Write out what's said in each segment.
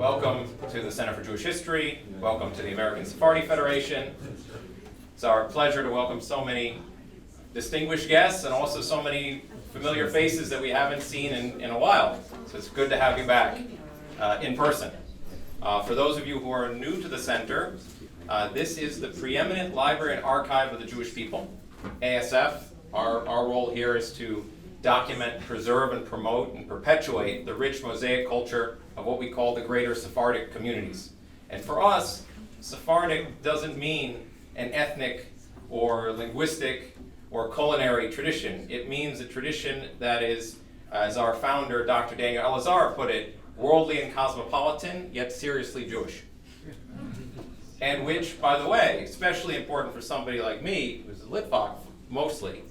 Welcome to the Center for Jewish History. Welcome to the American Sephardi Federation. It's our pleasure to welcome so many distinguished guests and also so many familiar faces that we haven't seen in a while. So it's good to have you back in person. For those of you who are new to the center, this is the preeminent library and archive of the Jewish people, ASF. Our role here is to document, preserve, and promote and perpetuate the rich mosaic culture of what we call the greater Sephardic communities. And for us, Sephardic doesn't mean an ethnic or linguistic or culinary tradition. It means a tradition that is, as our founder, Dr. Daniel Elazar put it, worldly and cosmopolitan, yet seriously Jewish. And which, by the way, especially important for somebody like me, who's a Litvak mostly,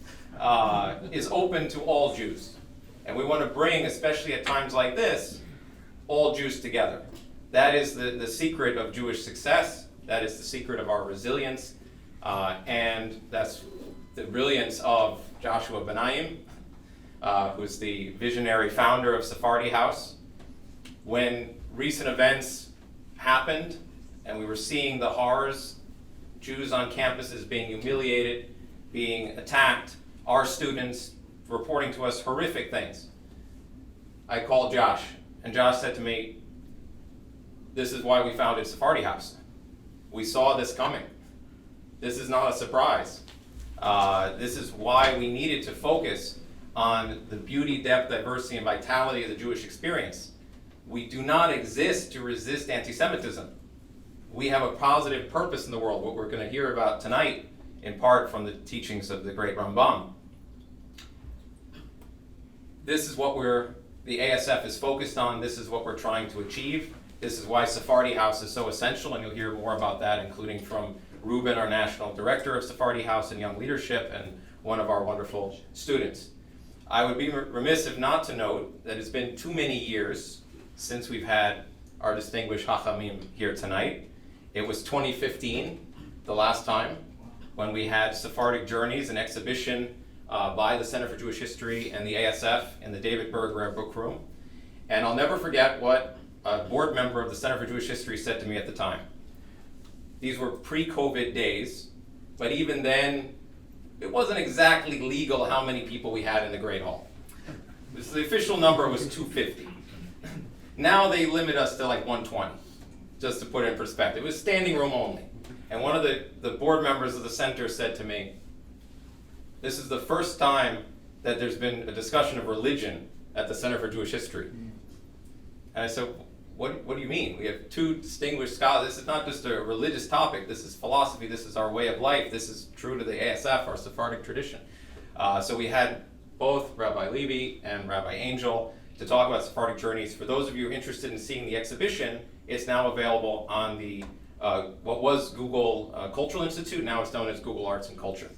is open to all Jews. And we want to bring, especially at times like this, all Jews together. That is the secret of Jewish success. That is the secret of our resilience. And that's the brilliance of Joshua Benaim, who's the visionary founder of Sephardi House. When recent events happened and we were seeing the horrors, Jews on campuses being humiliated, being attacked, our students reporting to us horrific things, I called Josh, and Josh said to me, this is why we founded Sephardi House. We saw this coming. This is not a surprise. This is why we needed to focus on the beauty, depth, diversity, and vitality of the Jewish experience. We do not exist to resist anti-Semitism. We have a positive purpose in the world, what we're going to hear about tonight, in part from the teachings of the great Rambam. This is what the ASF is focused on. This is what we're trying to achieve. This is why Sephardi House is so essential, and you'll hear more about that, including from Ruben, our National Director of Sephardi House and Young Leadership, and one of our wonderful students. I would be remiss if not to note that it's been too many years since we've had our distinguished HaRambam here tonight. It was 2015, the last time, when we had Sephardic Journeys, an exhibition by the Center for Jewish History and the ASF in the David Berg Rare Book Room. And I'll never forget what a board member of the Center for Jewish History said to me at the time. These were pre-COVID days, but even then, it wasn't exactly legal how many people we had in the Great Hall. The official number was 250. Now they limit us to like 120, just to put it in perspective. It was standing room only. And one of the board members of the center said to me, this is the first time that there's been a discussion of religion at the Center for Jewish History. And I said, what do you mean? We have two distinguished scholars. This is not just a religious topic. This is philosophy. This is our way of life. This is true to the ASF, our Sephardic tradition. So we had both Rabbi Levy and Rabbi Angel to talk about Sephardic Journeys. For those of you interested in seeing the exhibition, it's now available on the what was Google Cultural Institute. Now it's known as Google Arts and Culture.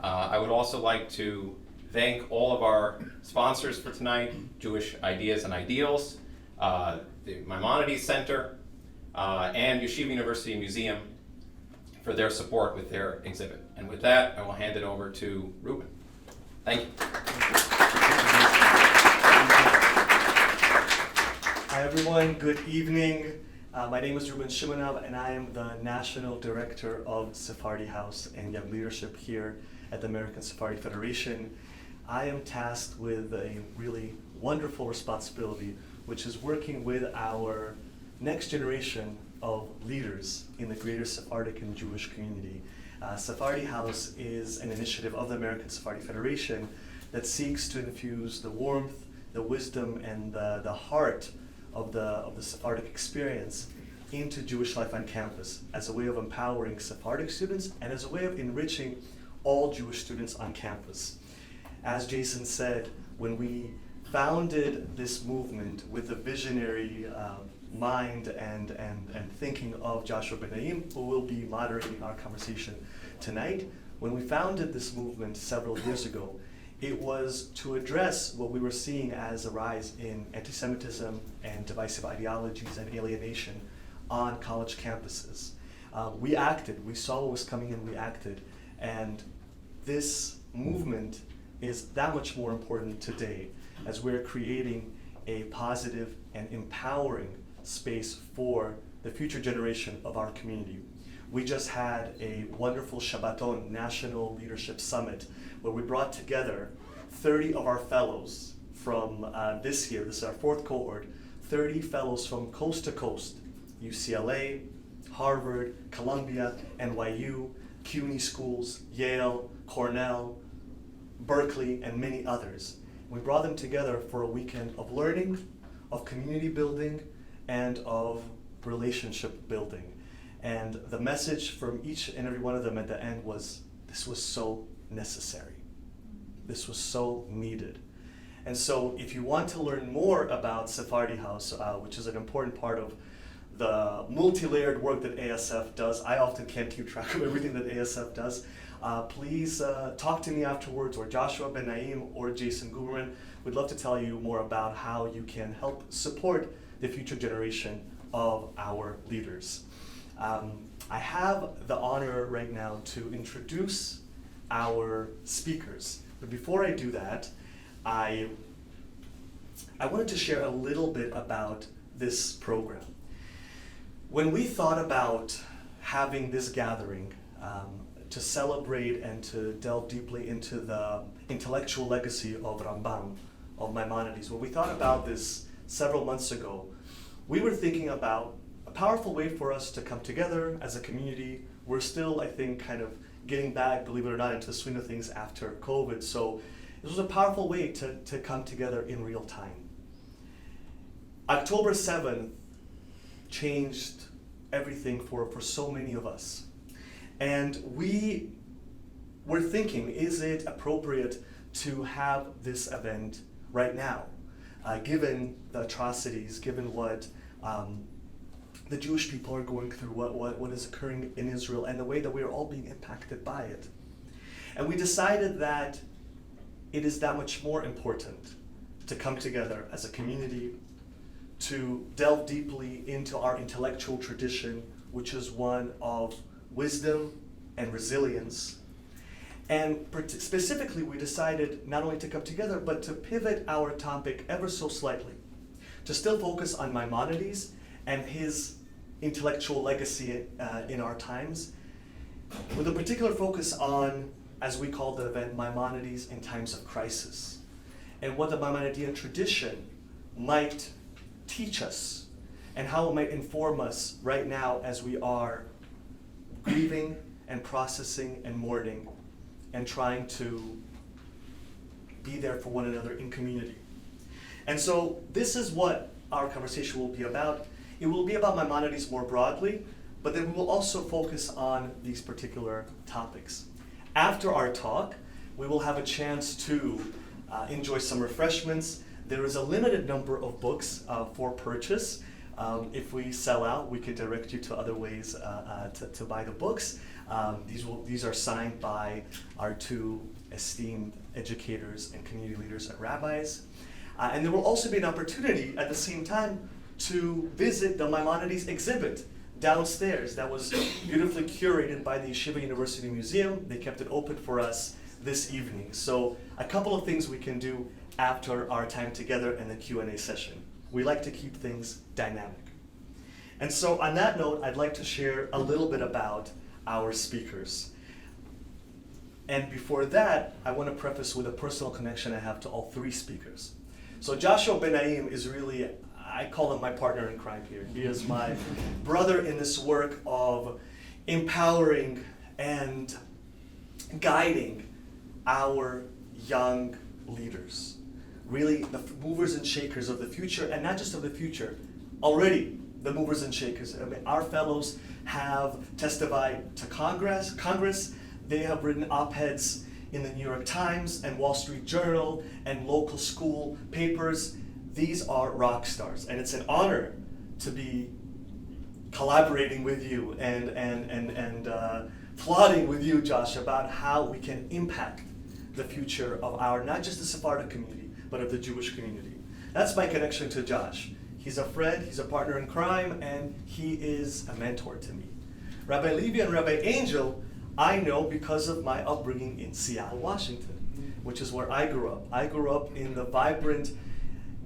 I would also like to thank all of our sponsors for tonight, Jewish Ideas and Ideals, the Maimonides Center, and Yeshiva University Museum for their support with their exhibit. And with that, I will hand it over to Ruben. Thank you. Hi everyone, good evening. My name is Ruben Shimonov, and I am the National Director of Sephardi House and Young Leadership here at the American Sephardi Federation. I am tasked with a really wonderful responsibility, which is working with our next generation of leaders in the greater Sephardic and Jewish community. Sephardi House is an initiative of the American Sephardi Federation that seeks to infuse the warmth, the wisdom, and the heart of the Sephardic experience into Jewish life on campus as a way of empowering Sephardic students and as a way of enriching all Jewish students on campus. As Jason said, when we founded this movement with the visionary mind and thinking of Joshua Benaim, who will be moderating our conversation tonight, when we founded this movement several years ago, it was to address what we were seeing as a rise in anti-Semitism and divisive ideologies and alienation on college campuses. We acted, we saw what was coming and we acted, and this movement is that much more important today as we're creating a positive and empowering space for the future generation of our community. We just had a wonderful Shabbaton National Leadership Summit where we brought together 30 of our fellows from this year. This is our fourth cohort, 30 fellows from coast to coast, UCLA, Harvard, Columbia, NYU, CUNY schools, Yale, Cornell, Berkeley, and many others. We brought them together for a weekend of learning, of community building, and of relationship building. And the message from each and every one of them at the end was, this was so necessary. This was so needed. And so if you want to learn more about Sephardi House, which is an important part of the multi-layered work that ASF does, I often can't keep track of everything that ASF does, please talk to me afterwards, or Joshua Benaim or Jason Guberman. We'd love to tell you more about how you can help support the future generation of our leaders. I have the honor right now to introduce our speakers. But before I do that, I wanted to share a little bit about this program. When we thought about having this gathering to celebrate and to delve deeply into the intellectual legacy of Rambam, of Maimonides, when we thought about this several months ago, we were thinking about a powerful way for us to come together as a community. We're still, I think, kind of getting back, believe it or not, into the swing of things after COVID. So this was a powerful way to come together in real time. October 7th changed everything for so many of us. And we were thinking, is it appropriate to have this event right now, given the atrocities, given what the Jewish people are going through, what is occurring in Israel, and the way that we are all being impacted by it. And we decided that it is that much more important to come together as a community, to delve deeply into our intellectual tradition, which is one of wisdom and resilience. And specifically, we decided not only to come together, but to pivot our topic ever so slightly, to still focus on Maimonides and his intellectual legacy in our times, with a particular focus on, as we call the event, Maimonides in times of crisis, and what the Maimonidean tradition might teach us, and how it might inform us right now as we are grieving and processing and mourning and trying to be there for one another in community. And so this is what our conversation will be about. It will be about Maimonides more broadly, but then we will also focus on these particular topics. After our talk, we will have a chance to enjoy some refreshments. There is a limited number of books for purchase. If we sell out, we can direct you to other ways to buy the books. These are signed by our two esteemed educators and community leaders and rabbis. And there will also be an opportunity at the same time to visit the Maimonides exhibit downstairs that was beautifully curated by the Yeshiva University Museum. They kept it open for us this evening. So a couple of things we can do after our time together in the Q&A session. We like to keep things dynamic. And so on that note, I'd like to share a little bit about our speakers. And before that, I want to preface with a personal connection I have to all three speakers. So Joshua Benaim is really, I call him my partner in crime here. He is my brother in this work of empowering and guiding our young leaders. Really the movers and shakers of the future, and not just of the future, already the movers and shakers. I mean, our fellows have testified to Congress. They have written op-eds in the New York Times and Wall Street Journal and local school papers. These are rock stars, and it's an honor to be collaborating with you and plotting with you, Josh, about how we can impact the future of our, not just the Sephardic community, but of the Jewish community. That's my connection to Josh. He's a friend, he's a partner in crime, and he is a mentor to me. Rabbi Levy and Rabbi Angel, I know because of my upbringing in Seattle, Washington, which is where I grew up. I grew up in the vibrant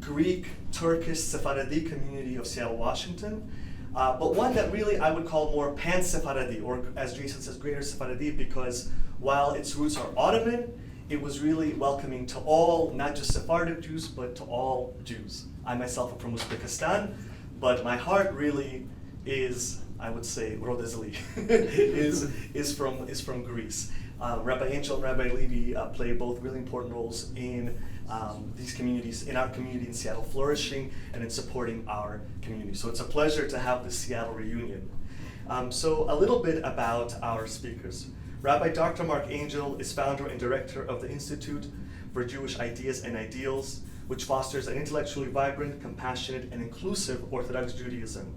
Greek, Turkish, Sephardi community of Seattle, Washington, but one that really I would call more pan-Sephardi, or as Jason says, greater Sephardi, because while its roots are Ottoman, it was really welcoming to all, not just Sephardic Jews, but to all Jews. I myself am from Uzbekistan, but my heart really is, I would say, Rodezli, is from Greece. Rabbi Angel and Rabbi Levy play both really important roles in these communities, in our community in Seattle flourishing and in supporting our community. So it's a pleasure to have this Seattle reunion. So a little bit about our speakers. Rabbi Dr. Marc Angel is founder and director of the Institute for Jewish Ideas and Ideals, which fosters an intellectually vibrant, compassionate, and inclusive Orthodox Judaism.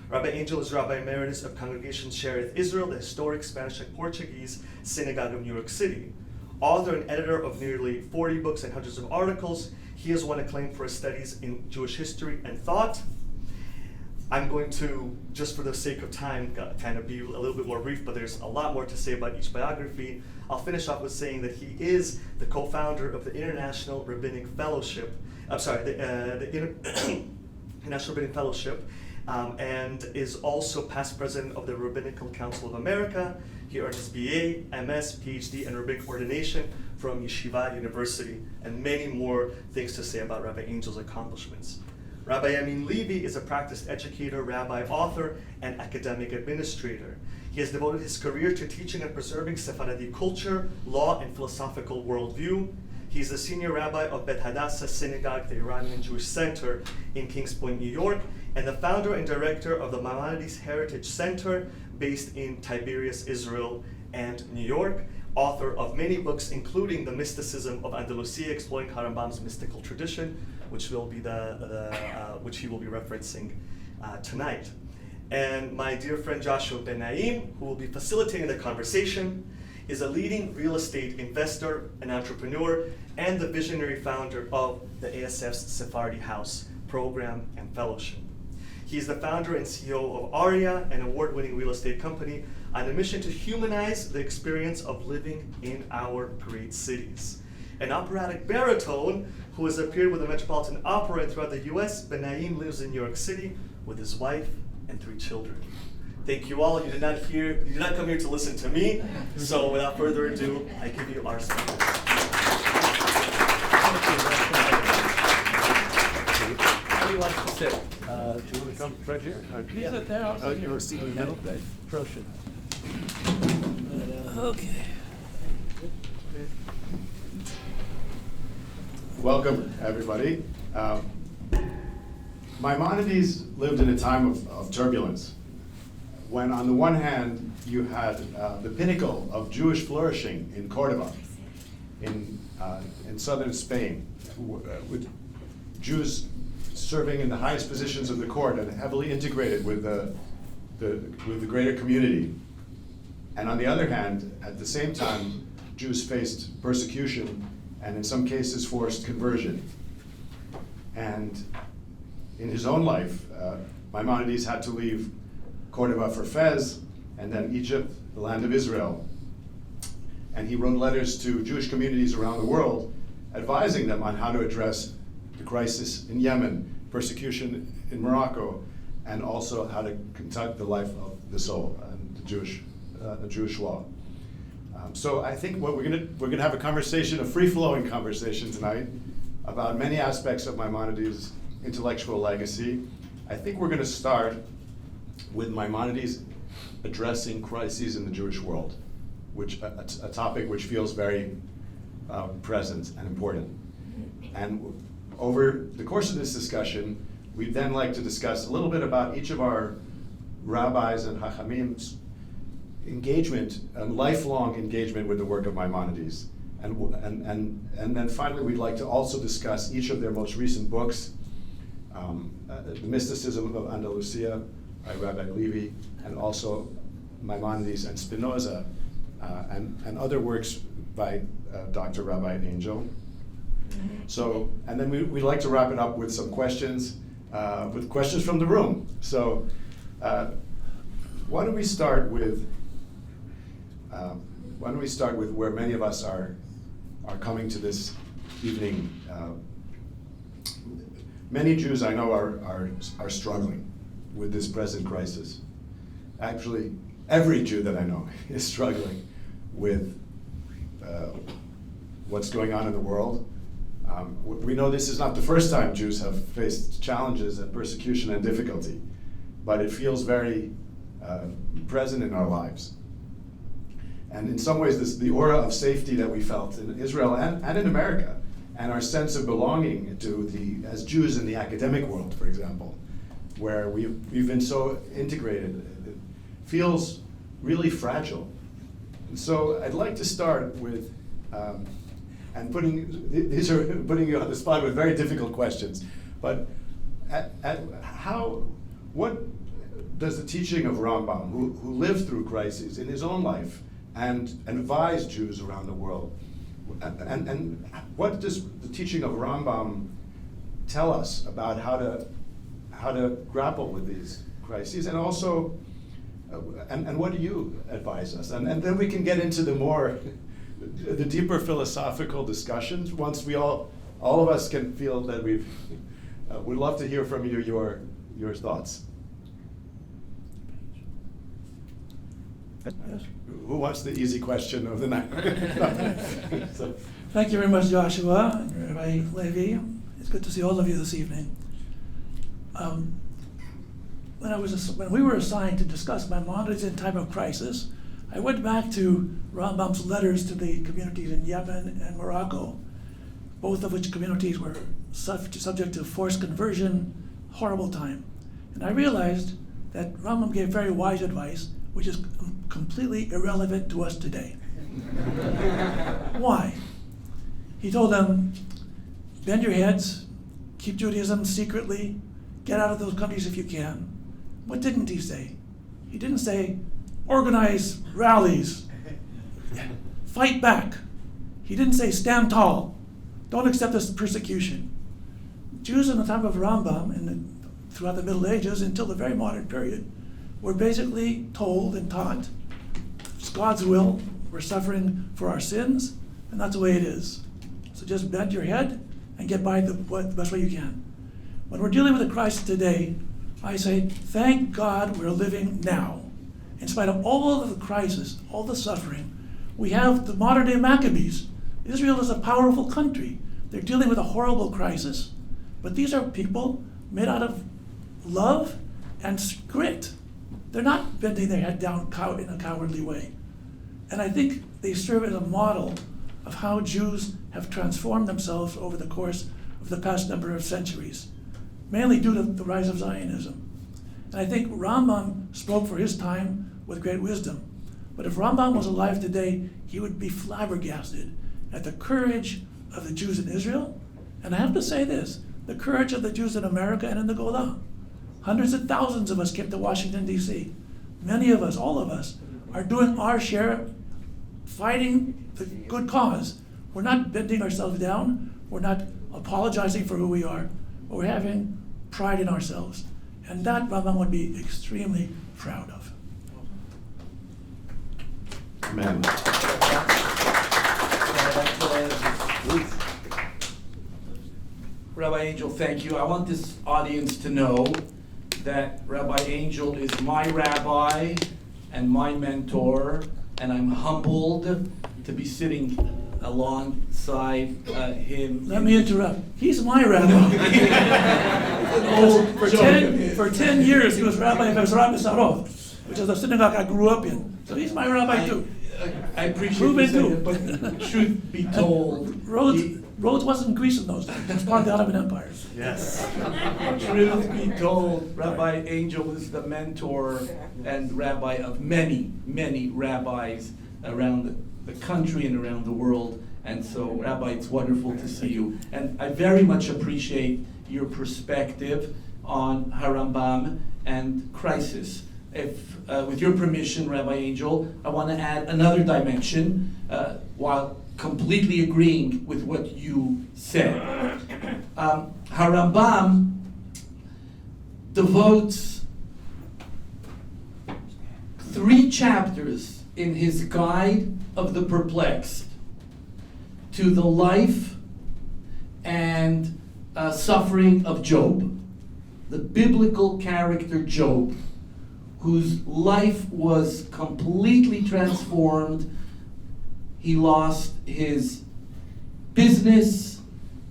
Rabbi Angel is Rabbi Emeritus of Congregation Sherith Israel, the historic Spanish and Portuguese synagogue of New York City. Author and editor of nearly 40 books and hundreds of articles, he has won acclaim for his studies in Jewish history and thought. I'm going to, just for the sake of time, kind of be a little bit more brief, but there's a lot more to say about each biography. I'll finish off with saying that he is the co-founder of the International Rabbinic Fellowship, the International Rabbinic Fellowship, and is also past president of the Rabbinical Council of America. He earned his BA, MS, PhD, and rabbinic ordination from Yeshiva University, and many more things to say about Rabbi Angel's accomplishments. Rabbi Yamin Levy is a practiced educator, rabbi, author, and academic administrator. He has devoted his career to teaching and preserving Sephardi culture, law, and philosophical worldview. He's the senior rabbi of Bet Hadassah Synagogue, the Iranian Jewish Center in Kings Point, New York, and the founder and director of the Maimonides Heritage Center based in Tiberias, Israel, and New York. Author of many books, including The Mysticism of Andalusia, exploring HaRambam's mystical tradition, which will be which he will be referencing tonight. And my dear friend Joshua Benaim, who will be facilitating the conversation, is a leading real estate investor, an entrepreneur, and the visionary founder of the ASF's Sephardi House program and fellowship. He is the founder and CEO of Aria, an award-winning real estate company on a mission to humanize the experience of living in our great cities. An operatic baritone who has appeared with the Metropolitan Opera and throughout the US, Benaim lives in New York City with his wife and 3 children. Thank you all. You did not come here to listen to me. So without further ado, I give you our speakers. How do you want to sit? Do you want to come right here? You sit there. I'll sit here. You're seated in the middle. Proszę. Okay. Welcome, everybody. Maimonides lived in a time of turbulence, when on the one hand you had the pinnacle of Jewish flourishing in Cordoba, in southern Spain, with Jews serving in the highest positions of the court and heavily integrated with the greater community. And on the other hand, at the same time, Jews faced persecution and in some cases forced conversion. And in his own life, Maimonides had to leave Cordoba for Fez, and then Egypt, the land of Israel. And he wrote letters to Jewish communities around the world, advising them on how to address the crisis in Yemen, persecution in Morocco, and also how to conduct the life of the soul and the Jewish law. So I think what we're gonna have a conversation, a free-flowing conversation tonight, about many aspects of Maimonides' intellectual legacy. I think we're gonna start with Maimonides addressing crises in the Jewish world, which a topic which feels very present and important. And over the course of this discussion, we'd then like to discuss a little bit about each of our rabbis and hachamim's engagement, lifelong engagement with the work of Maimonides. And then finally, we'd like to also discuss each of their most recent books, The Mysticism of Andalusia by Rabbi Levy, and also Maimonides and Spinoza, and other works by Dr. Rabbi Angel. So, and then we'd like to wrap it up with some questions, with questions from the room. So, why don't we start with where many of us are coming to this evening. many Jews I know are struggling with this present crisis. Actually, every Jew that I know is struggling with what's going on in the world. We know this is not the first time Jews have faced challenges and persecution and difficulty, but it feels very present in our lives. And in some ways, the aura of safety that we felt in Israel and in America, and our sense of belonging to as Jews in the academic world, for example, where we've been so integrated, it feels really fragile. And so I'd like to start with, and these are putting you on the spot with very difficult questions, but what does the teaching of Rambam, who lived through crises in his own life and advised Jews around the world, and what does the teaching of Rambam tell us about how to grapple with these crises, and also, and what do you advise us? And then we can get into the deeper philosophical discussions once we all of us can feel that we'd love to hear from you your thoughts. Who wants the easy question of the night? So. Thank you very much, Joshua and Rabbi Levy. It's good to see all of you this evening. When we were assigned to discuss Maimonides in time of crisis, I went back to Rambam's letters to the communities in Yemen and Morocco, both of which communities were subject to forced conversion, horrible time. And I realized that Rambam gave very wise advice, which is completely irrelevant to us today. Why? He told them, bend your heads, keep Judaism secretly, get out of those countries if you can. What didn't he say? He didn't say, organize rallies, fight back. He didn't say, stand tall, don't accept this persecution. Jews in the time of Rambam and throughout the Middle Ages until the very modern period were basically told and taught, it's God's will, we're suffering for our sins, and that's the way it is. So just bend your head and get by the best way you can. When we're dealing with a crisis today, I say, thank God we're living now. In spite of all of the crisis, all the suffering, we have the modern day Maccabees. Israel is a powerful country. They're dealing with a horrible crisis, but these are people made out of love and grit. They're not bending their head down in a cowardly way. And I think they serve as a model of how Jews have transformed themselves over the course of the past number of centuries, mainly due to the rise of Zionism. And I think Rambam spoke for his time with great wisdom. But if Rambam was alive today, he would be flabbergasted at the courage of the Jews in Israel. And I have to say this, the courage of the Jews in America and in the Golan. Hundreds of thousands of us came to Washington, D.C. Many of us, all of us, are doing our share, fighting the good cause. We're not bending ourselves down. We're not apologizing for who we are. But we're having pride in ourselves. And that Rambam would be extremely proud of. Amen. Rabbi Angel, thank you. I want this audience to know that Rabbi Angel is my rabbi and my mentor, and I'm humbled to be sitting alongside him. Let me interrupt. He's my rabbi. For 10 years, he was rabbi of Rabbi Sarov, which is the synagogue I grew up in. So he's my rabbi too. I appreciate Ruben you saying too. that, but truth be told, Rhodes wasn't Greece in those days. It was part of the Ottoman Empire. Yes. truth be told, Rabbi Angel is the mentor and rabbi of many, many rabbis around the country and around the world. And so, Rabbi, it's wonderful to see you. And I very much appreciate your perspective on HaRambam and crisis. If, with your permission, Rabbi Angel, I want to add another dimension while completely agreeing with what you said. HaRambam devotes 3 chapters in his Guide of the Perplexed to the life and suffering of Job, the biblical character Job, whose life was completely transformed. He lost his business,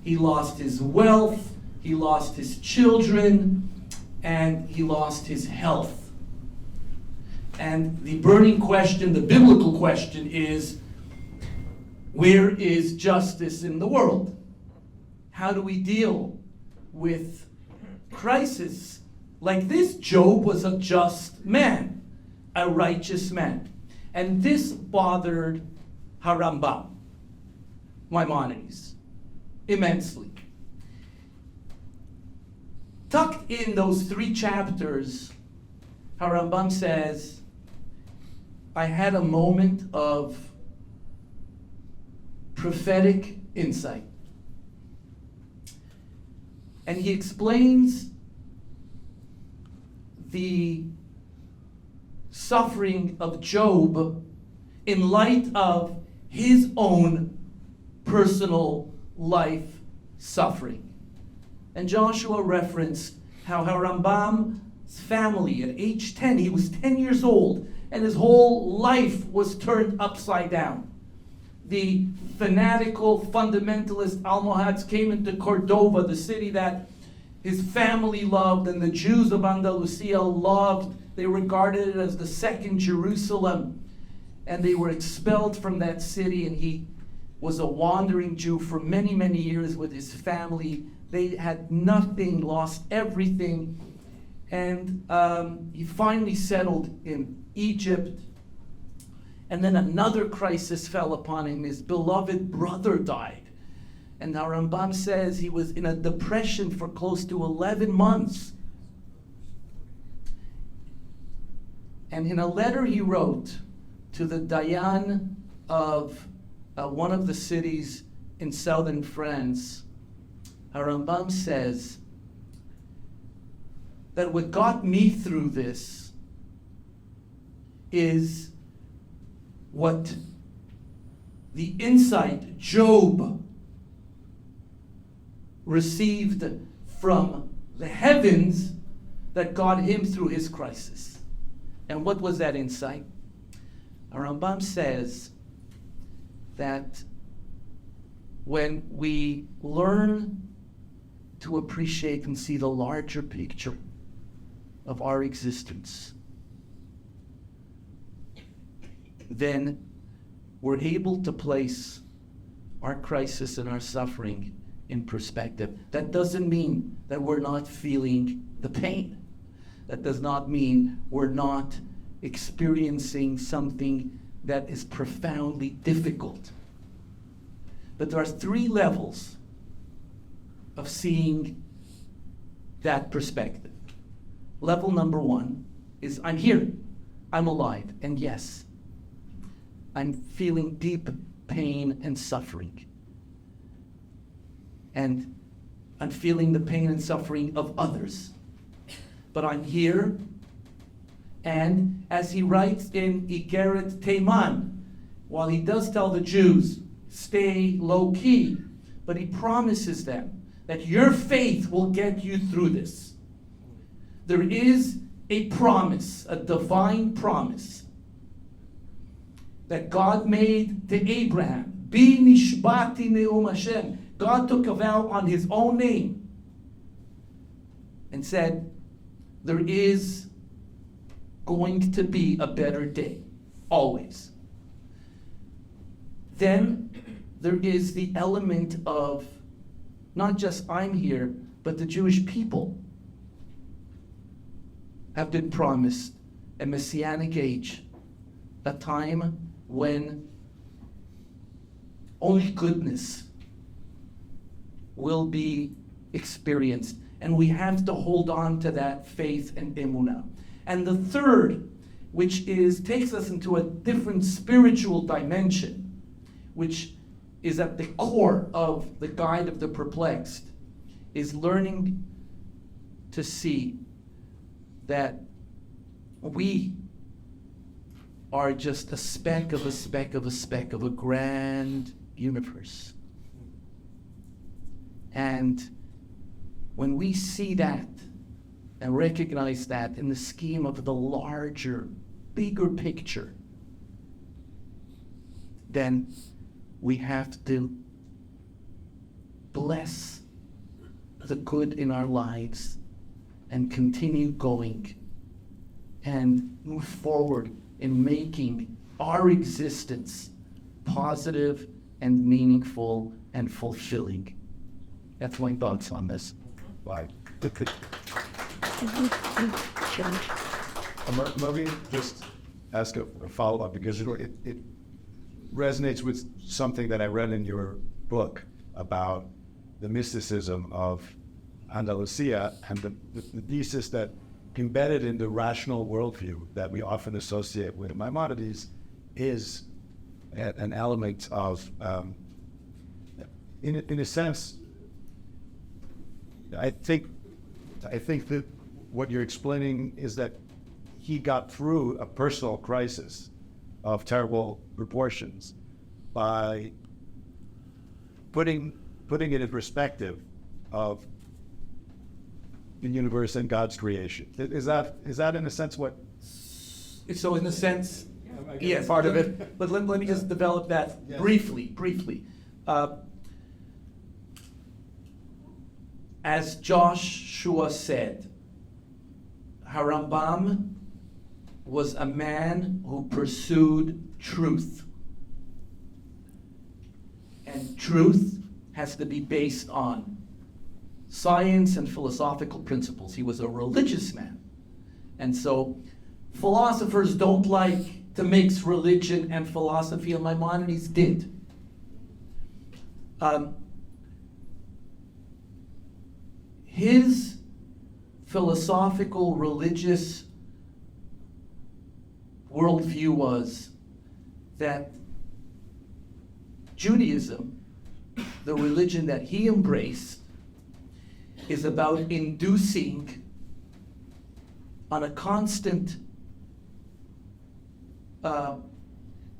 he lost his wealth, he lost his children, and he lost his health. And the burning question, the biblical question is, where is justice in the world? How do we deal with crisis like this? Job was a just man, a righteous man. And this bothered HaRambam, Maimonides, immensely. Tucked in those 3 chapters, HaRambam says, I had a moment of prophetic insight. And he explains the suffering of Job in light of his own personal life suffering. And Joshua referenced how HaRambam's family, at age 10, he was 10 years old, and his whole life was turned upside down. The fanatical, fundamentalist Almohads came into Cordova, the city that his family loved and the Jews of Andalusia loved. They regarded it as the second Jerusalem. And they were expelled from that city, and he was a wandering Jew for many, many years with his family. They had nothing, lost everything. And he finally settled in Egypt. And then another crisis fell upon him. His beloved brother died. And now Rambam says he was in a depression for close to 11 months. And in a letter he wrote to the Dayan of one of the cities in southern France, HaRambam says that what got me through this is what the insight Job received from the heavens that got him through his crisis. And what was that insight? Rambam says that when we learn to appreciate and see the larger picture of our existence, then we're able to place our crisis and our suffering in perspective. That doesn't mean that we're not feeling the pain. That does not mean we're not experiencing something that is profoundly difficult. But there are 3 levels of seeing that perspective. Level number 1 is I'm here, I'm alive, and yes, I'm feeling deep pain and suffering. And I'm feeling the pain and suffering of others. But I'm here, and as he writes in Igeret Teiman, while he does tell the Jews, stay low-key, but he promises them that your faith will get you through this. There is a promise, a divine promise, that God made to Abraham. Bi nishbati ne'um Hashem. God took a vow on his own name and said, there is going to be a better day, always. Then there is the element of not just I'm here, but the Jewish people have been promised a messianic age, a time when only goodness will be experienced. And we have to hold on to that faith and emunah. And the third, which takes us into a different spiritual dimension, which is at the core of the Guide of the Perplexed, is learning to see that we are just a speck of a speck of a speck of a grand universe. And when we see that and recognize that in the scheme of the larger, bigger picture, then we have to bless the good in our lives and continue going and move forward in making our existence positive and meaningful and fulfilling. That's my thoughts on this. Bye. Let me just ask a follow-up, because it resonates with something that I read in your book about the mysticism of Andalusia and the thesis that embedded in the rational worldview that we often associate with Maimonides is an element of, in a sense, I think that what you're explaining is that he got through a personal crisis of terrible proportions by putting it in perspective of the universe and God's creation. Is that in a sense what? So in a sense, yes, part of it. But let me just develop that briefly. As Joshua said, HaRambam was a man who pursued truth. And truth has to be based on science and philosophical principles. He was a religious man. And so philosophers don't like to mix religion and philosophy, and Maimonides did. His philosophical, religious worldview was that Judaism, the religion that he embraced, is about inducing on a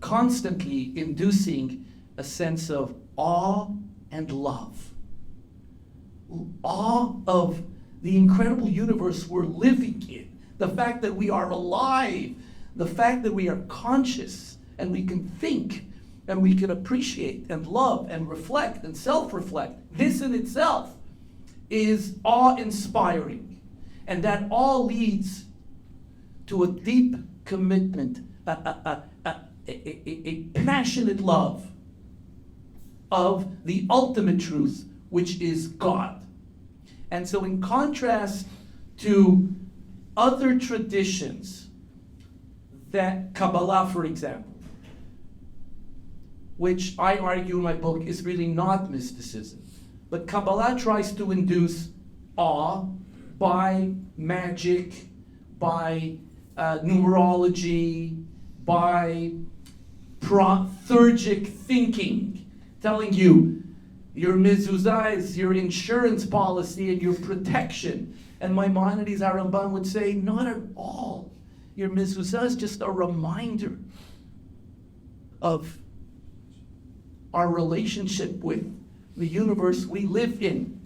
constantly inducing a sense of awe and love. Awe of the incredible universe we're living in, the fact that we are alive, the fact that we are conscious and we can think and we can appreciate and love and reflect and self-reflect. This in itself is awe-inspiring, and that all leads to a deep commitment, a passionate love of the ultimate truth, which is God. And so in contrast to other traditions, that Kabbalah, for example, which I argue in my book is really not mysticism, but Kabbalah tries to induce awe by magic, by numerology, by prothergic thinking, telling you your mezuzah is your insurance policy and your protection. And Maimonides, HaRambam would say, not at all. Your mezuzah is just a reminder of our relationship with the universe we live in.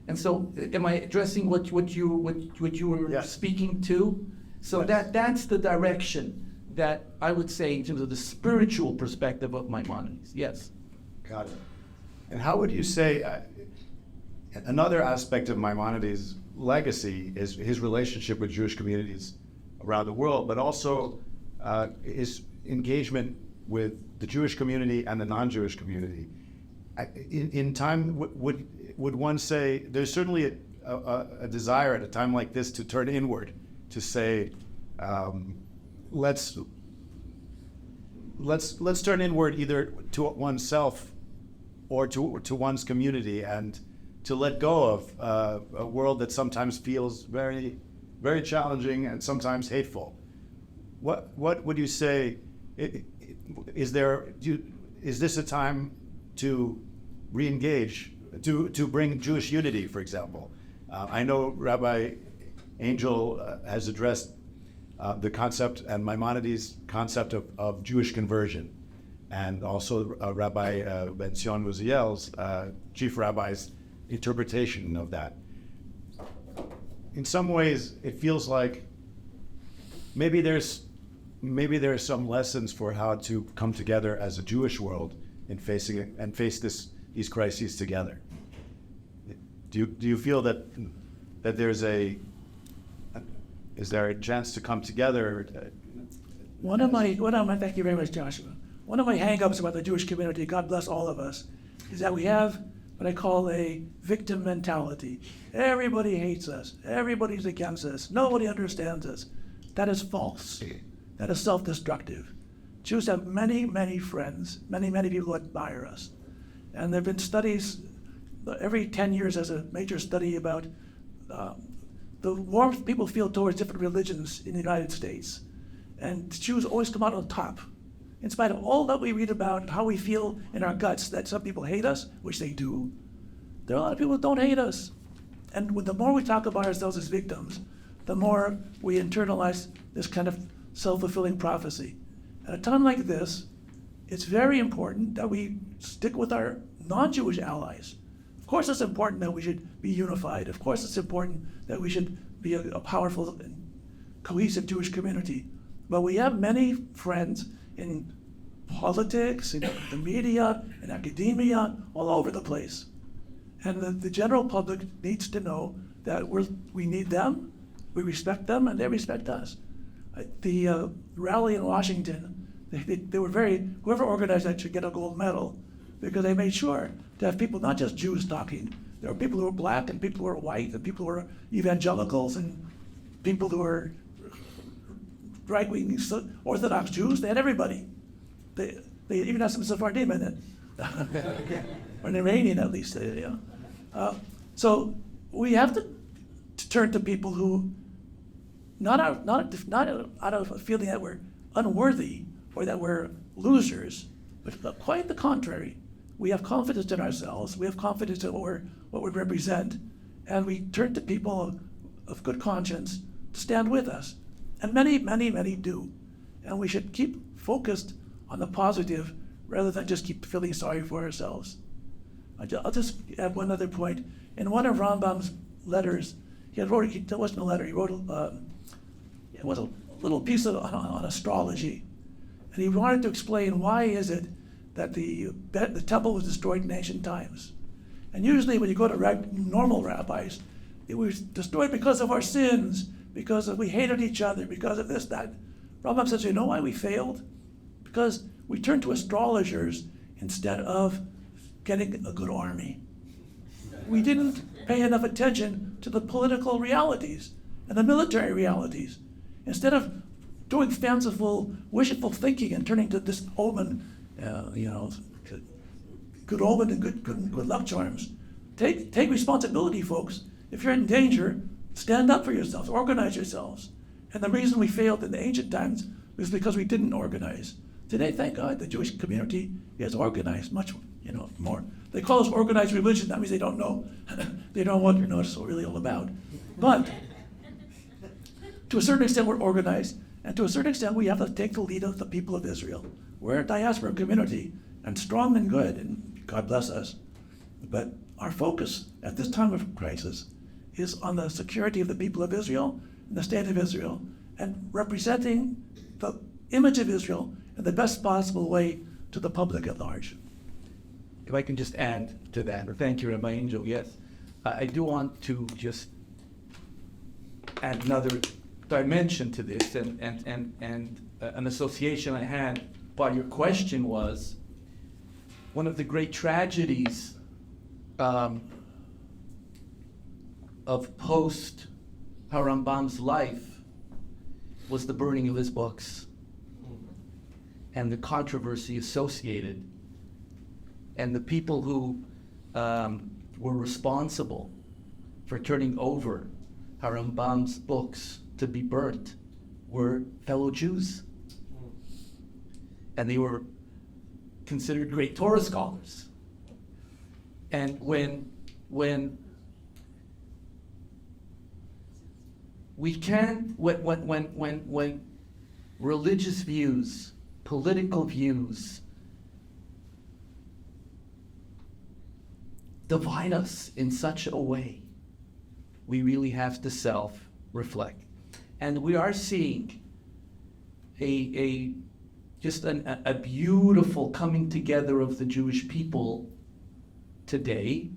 And so, am I addressing what you were speaking to? So that's the direction that I would say in terms of the spiritual perspective of Maimonides. Yes. Got it. And how would you say, another aspect of Maimonides' legacy is his relationship with Jewish communities around the world, but also his engagement with the Jewish community and the non-Jewish community. In time, would one say, there's certainly a desire at a time like this to turn inward, to say, let's turn inward either to oneself or to one's community, and to let go of a world that sometimes feels very, very challenging and sometimes hateful. What would you say? Is this a time to re-engage, to bring Jewish unity, for example? I know Rabbi Angel has addressed the concept and Maimonides' concept of Jewish conversion, and also Rabbi Ben Zion Uziel's chief rabbi's interpretation of that. in some ways, it feels like maybe there's some lessons for how to come together as a Jewish world in facing it and face these crises together. Do you feel that there's is there a chance to come together? Thank you very much, Joshua. One of my hang-ups about the Jewish community, God bless all of us, is that we have what I call a victim mentality. Everybody hates us. Everybody's against us. Nobody understands us. That is false. That is self-destructive. Jews have many, many friends, many, many people who admire us. And there have been studies, every 10 years there's a major study about the warmth people feel towards different religions in the United States. And Jews always come out on top. In spite of all that we read about, how we feel in our guts that some people hate us, which they do, there are a lot of people who don't hate us. And the more we talk about ourselves as victims, the more we internalize this kind of self-fulfilling prophecy. At a time like this, it's very important that we stick with our non-Jewish allies. Of course it's important that we should be unified. Of course it's important that we should be a powerful and cohesive Jewish community. But we have many friends in politics, in the media, in academia, all over the place. And the general public needs to know that we need them, we respect them, and they respect us. The rally in Washington, they were whoever organized that should get a gold medal, because they made sure to have people, not just Jews talking. There were people who were black and people who were white and people who were evangelicals and people who were right-wing Orthodox Jews. They had everybody. They even had some Sephardim in it, or an Iranian at least. So we have to turn to people who, not out of a feeling that we're unworthy or that we're losers, but quite the contrary. We have confidence in ourselves. We have confidence in what we represent, and we turn to people of good conscience to stand with us. And many, many, many do. And we should keep focused on the positive rather than just keep feeling sorry for ourselves. I'll just add one other point. In one of Rambam's letters, it wasn't a letter, he wrote it was a little piece on astrology. And he wanted to explain why is it that the temple was destroyed in ancient times. And usually when you go to normal rabbis, it was destroyed because of our sins, because we hated each other, because of this, that. Rambam says, you know why we failed? Because we turned to astrologers instead of getting a good army. We didn't pay enough attention to the political realities and the military realities. Instead of doing fanciful, wishful thinking and turning to this omen, good omen and good luck charms. Take responsibility, folks. If you're in danger, stand up for yourselves, organize yourselves. And the reason we failed in the ancient times was because we didn't organize. Today, thank God, the Jewish community is organized much, more. They call us organized religion. That means they don't know. They don't want to know what it's really all about. But to a certain extent, we're organized. And to a certain extent, we have to take the lead of the people of Israel. We're a diaspora community and strong and good, and God bless us. But our focus at this time of crisis is on the security of the people of Israel and the state of Israel, and representing the image of Israel in the best possible way to the public at large. If I can just add to that, thank you, Rabbi Angel. Yes, I do want to just add another dimension to this, and an association I had by your question was one of the great tragedies of post HaRambam's life was the burning of his books and the controversy associated, and the people who were responsible for turning over HaRambam's books to be burnt were fellow Jews. And they were considered great Torah scholars. And when religious views, political views divide us in such a way, we really have to self-reflect. And we are seeing just a beautiful coming together of the Jewish people today.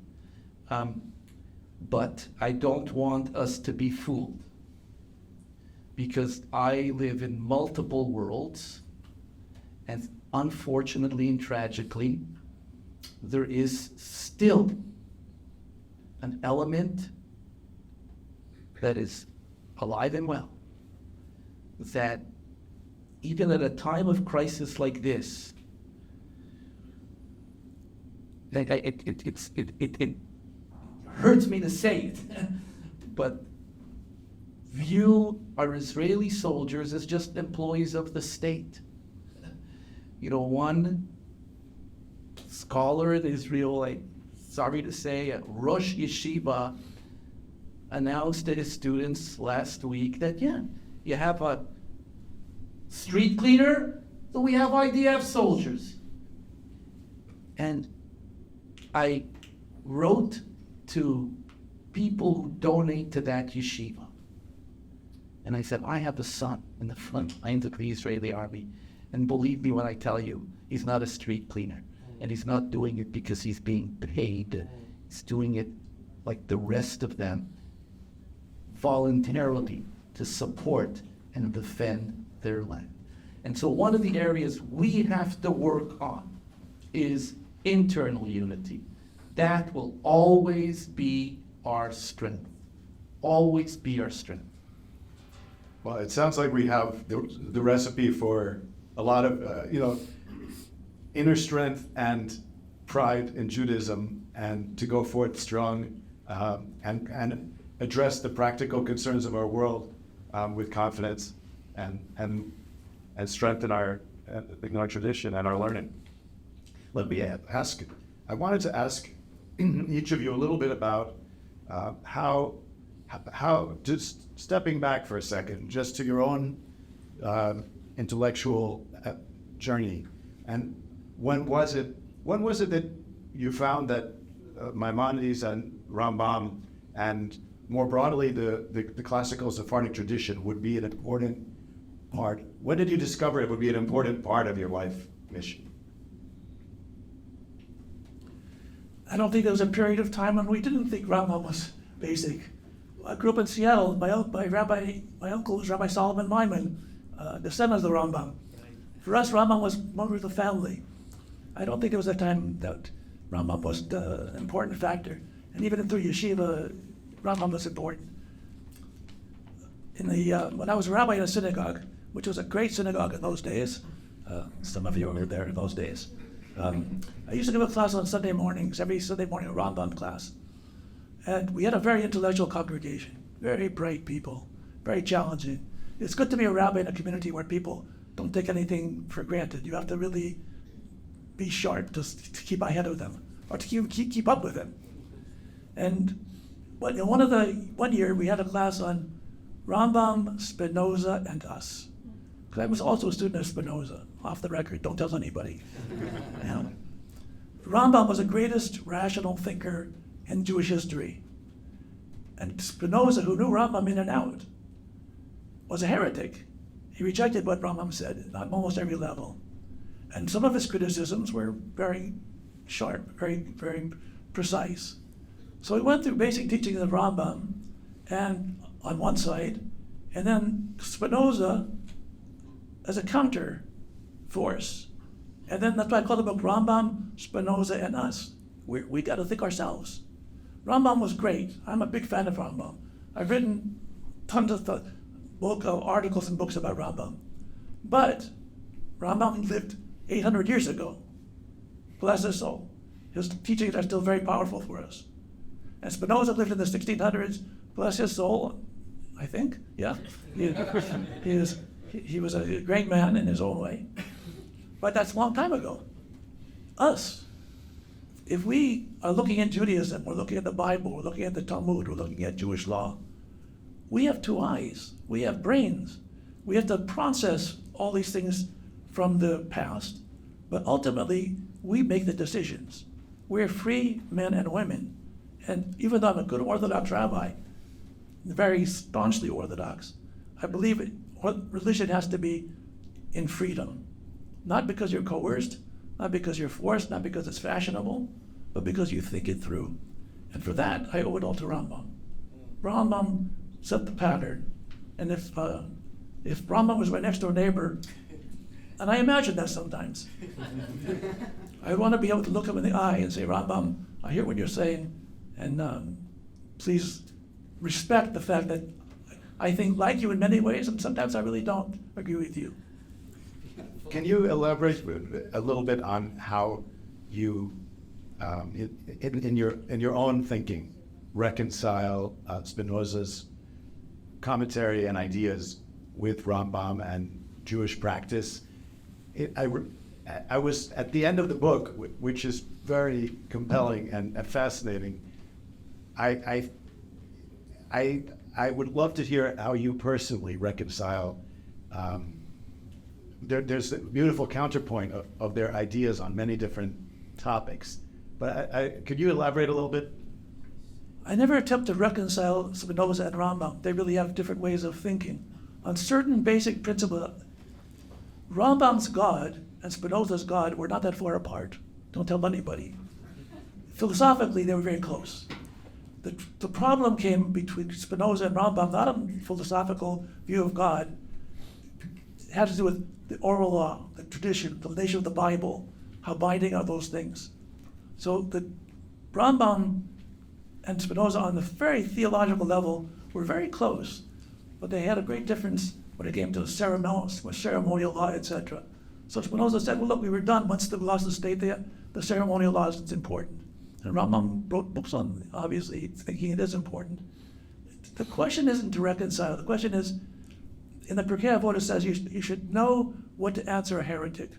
But I don't want us to be fooled, because I live in multiple worlds, and unfortunately and tragically, there is still an element that is alive and well, that even at a time of crisis like this, it hurts me to say it, but view our Israeli soldiers as just employees of the state. You know, one scholar in Israel, sorry to say, a Rosh Yeshiva, announced to his students last week that, you have a street cleaner, so we have IDF soldiers. And I wrote to people who donate to that yeshiva, and I said, I have a son in the front lines of the Israeli army, and believe me when I tell you, he's not a street cleaner, and he's not doing it because he's being paid. He's doing it like the rest of them, voluntarily, to support and defend their land. And so one of the areas we have to work on is internal unity. That will always be our strength. Always be our strength. Well, it sounds like we have the recipe for a lot of, inner strength and pride in Judaism, and to go forth strong and address the practical concerns of our world with confidence and strengthen our tradition and our learning. Let me ask. I wanted to ask each of you a little bit about how, just stepping back for a second, just to your own intellectual journey, and when was it that you found that Maimonides and Rambam, and more broadly the classical Sephardic tradition, would be an important part? When did you discover it would be an important part of your life mission? I don't think there was a period of time when we didn't think Rambam was basic. I grew up in Seattle. My uncle was Rabbi Solomon Maimon, descendant of the Rambam. For us, Rambam was member of the family. I don't think there was a time that Rambam was the important factor. And even through yeshiva, Rambam was important. When I was a rabbi in a synagogue, which was a great synagogue in those days, some of you were there in those days, I used to give a class on Sunday mornings, every Sunday morning, a Rambam class. And we had a very intellectual congregation, very bright people, very challenging. It's good to be a rabbi in a community where people don't take anything for granted. You have to really be sharp to keep ahead of them, or to keep up with them. And one year we had a class on Rambam, Spinoza, and Us. Because I was also a student of Spinoza, off the record, don't tell anybody. Rambam was the greatest rational thinker in Jewish history. And Spinoza, who knew Rambam in and out, was a heretic. He rejected what Rambam said on almost every level. And some of his criticisms were very sharp, very, very precise. So he went through basic teachings of Rambam, and on one side, and then Spinoza as a counter force. And then that's why I call the book Rambam, Spinoza, and Us. We got to think ourselves. Rambam was great. I'm a big fan of Rambam. I've written tons of articles and books about Rambam. But Rambam lived 800 years ago. Bless his soul. His teachings are still very powerful for us. And Spinoza lived in the 1600s. Bless his soul, I think. Yeah. He was a great man in his own way. But that's a long time ago. Us. If we are looking at Judaism, we're looking at the Bible, we're looking at the Talmud, we're looking at Jewish law, we have two eyes, we have brains. We have to process all these things from the past, but ultimately, we make the decisions. We're free men and women. And even though I'm a good Orthodox rabbi, very staunchly Orthodox. I believe religion has to be in freedom, not because you're coerced, not because you're forced, not because it's fashionable, but because you think it through. And for that, I owe it all to Rambam. Rambam set the pattern. And if Rambam was my next door neighbor, and I imagine that sometimes, I want to be able to look him in the eye and say, Rambam, I hear what you're saying, and please respect the fact that I think like you in many ways, and sometimes I really don't agree with you. Can you elaborate a little bit on how you, in your own thinking, reconcile Spinoza's commentary and ideas with Rambam and Jewish practice? I was at the end of the book, which is very compelling and fascinating. I would love to hear how you personally reconcile. There's a beautiful counterpoint of their ideas on many different topics. But could you elaborate a little bit? I never attempt to reconcile Spinoza and Rambam. They really have different ways of thinking. On certain basic principles, Rambam's God and Spinoza's God were not that far apart. Don't tell anybody. Philosophically, they were very close. The problem came between Spinoza and Rambam, not a philosophical view of God. It had to do with the oral law, the tradition, the relation of the Bible, how binding are those things. So the Rambam and Spinoza on the very theological level were very close, but they had a great difference when it came to ceremonial law, etc. So Spinoza said, well, look, we were done. Once the laws of the state there, the ceremonial law is important. And Rambam wrote books on, obviously, thinking it is important. The question isn't to reconcile. The question is, in the Pirkei Avot, it says you should know what to answer a heretic.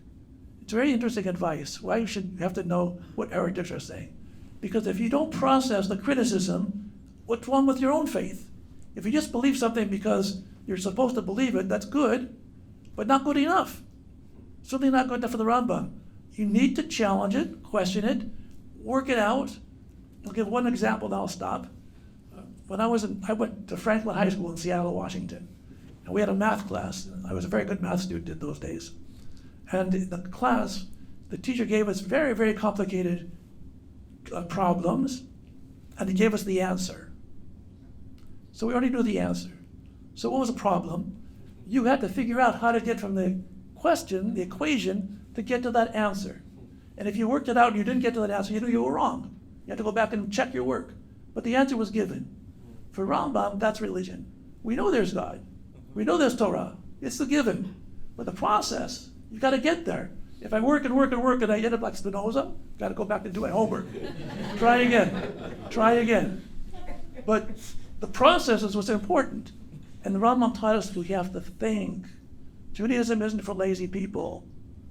It's very interesting advice. Why you should have to know what heretics are saying. Because if you don't process the criticism, what's wrong with your own faith? If you just believe something because you're supposed to believe it, that's good, but not good enough. Certainly not good enough for the Rambam. You need to challenge it, question it, work it out. I'll give one example, then I'll stop. I went to Franklin High School in Seattle, Washington, and we had a math class. I was a very good math student in those days. And in the class, the teacher gave us very, very complicated problems, and he gave us the answer. So we already knew the answer. So what was the problem? You had to figure out how to get from the question, the equation, to get to that answer. And if you worked it out and you didn't get to that answer, you knew you were wrong. You had to go back and check your work. But the answer was given. For Rambam, that's religion. We know there's God. We know there's Torah. It's the given. But the process, you got to get there. If I work and I end up like Spinoza, got to go back and do my homework. Try again. But the process is what's important. And the Rambam taught us we have to think. Judaism isn't for lazy people.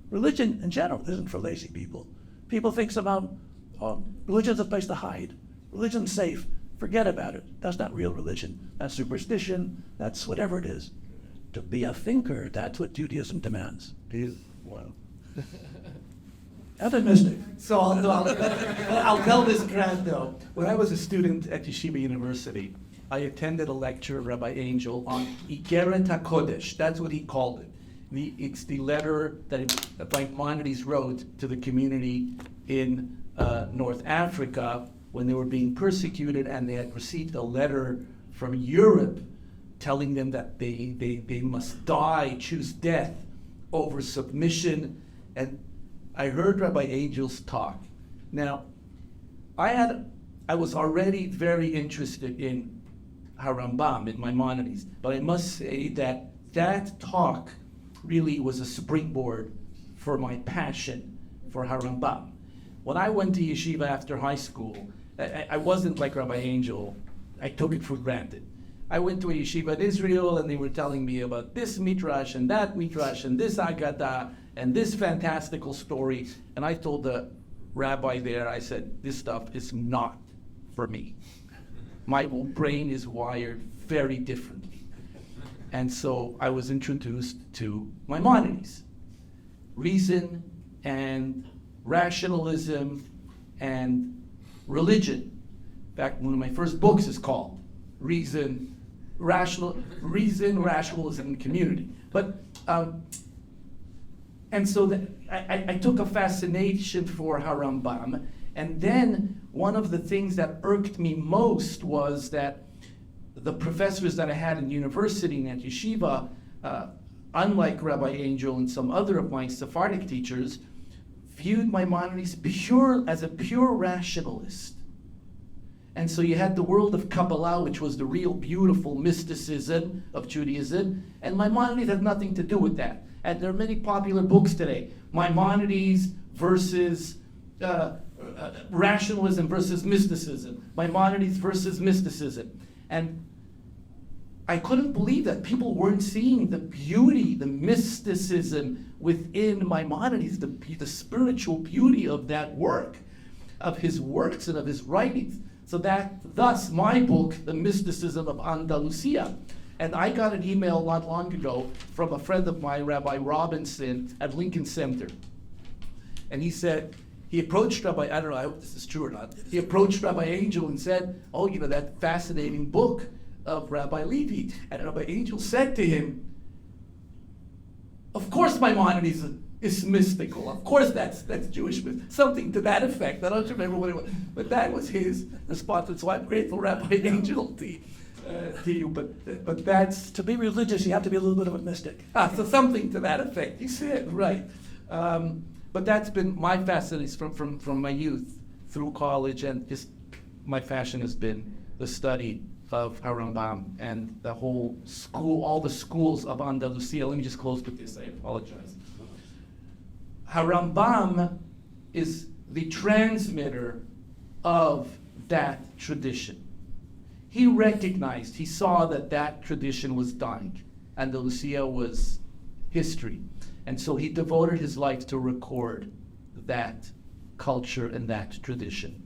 Religion in general isn't for lazy people. People think somehow religion's a place to hide. Religion's safe. Forget about it. That's not real religion. That's superstition. That's whatever it is. To be a thinker, that's what Judaism demands. Wow. Other mystic. So I'll tell this crowd though. When I was a student at Yeshiva University, I attended a lecture of Rabbi Angel on Igeret HaKodesh. That's what he called it. It's the letter that Maimonides wrote to the community in North Africa when they were being persecuted, and they had received a letter from Europe telling them that they must die, choose death over submission. And I heard Rabbi Angel's talk. Now, I was already very interested in HaRambam, in Maimonides, but I must say that talk really was a springboard for my passion for HaRambam. When I went to yeshiva after high school, I wasn't like Rabbi Angel. I took it for granted. I went to a yeshiva in Israel, and they were telling me about this midrash and that midrash and this agada and this fantastical story. And I told the rabbi there, I said, this stuff is not for me. My brain is wired very differently. And so I was introduced to Maimonides. Reason and rationalism and religion. In fact, one of my first books is called Reason, rationalism, and community. But and so I took a fascination for HaRambam, and then one of the things that irked me most was that the professors that I had in university and at Yeshiva, unlike Rabbi Angel and some other of my Sephardic teachers, viewed Maimonides as a pure rationalist. And so you had the world of Kabbalah, which was the real beautiful mysticism of Judaism, and Maimonides had nothing to do with that. And there are many popular books today, Maimonides versus rationalism versus mysticism, Maimonides versus mysticism. And I couldn't believe that people weren't seeing the beauty, the mysticism within Maimonides, the spiritual beauty of that work, of his works and of his writings. So thus my book, The Mysticism of Andalusia. And I got an email not long ago from a friend of mine, Rabbi Robinson at Lincoln Center. And he said, he approached Rabbi, I don't know, I hope this is true or not, he approached Rabbi Angel and said, oh, that fascinating book of Rabbi Levy. And Rabbi Angel said to him, of course Maimonides is mystical. Of course that's Jewish myth. Something to that effect. I don't remember what it was. But that was his response. And so I'm grateful, Rabbi Angel, to you. But that's... To be religious, you have to be a little bit of a mystic. So something to that effect. He said, right. But that's been my fascination from my youth through college, and just my passion has been the study of HaRambam and the whole school, all the schools of Andalusia. Let me just close with this, I apologize. HaRambam is the transmitter of that tradition. He recognized, he saw that tradition was dying. Andalusia was history. And so he devoted his life to record that culture and that tradition.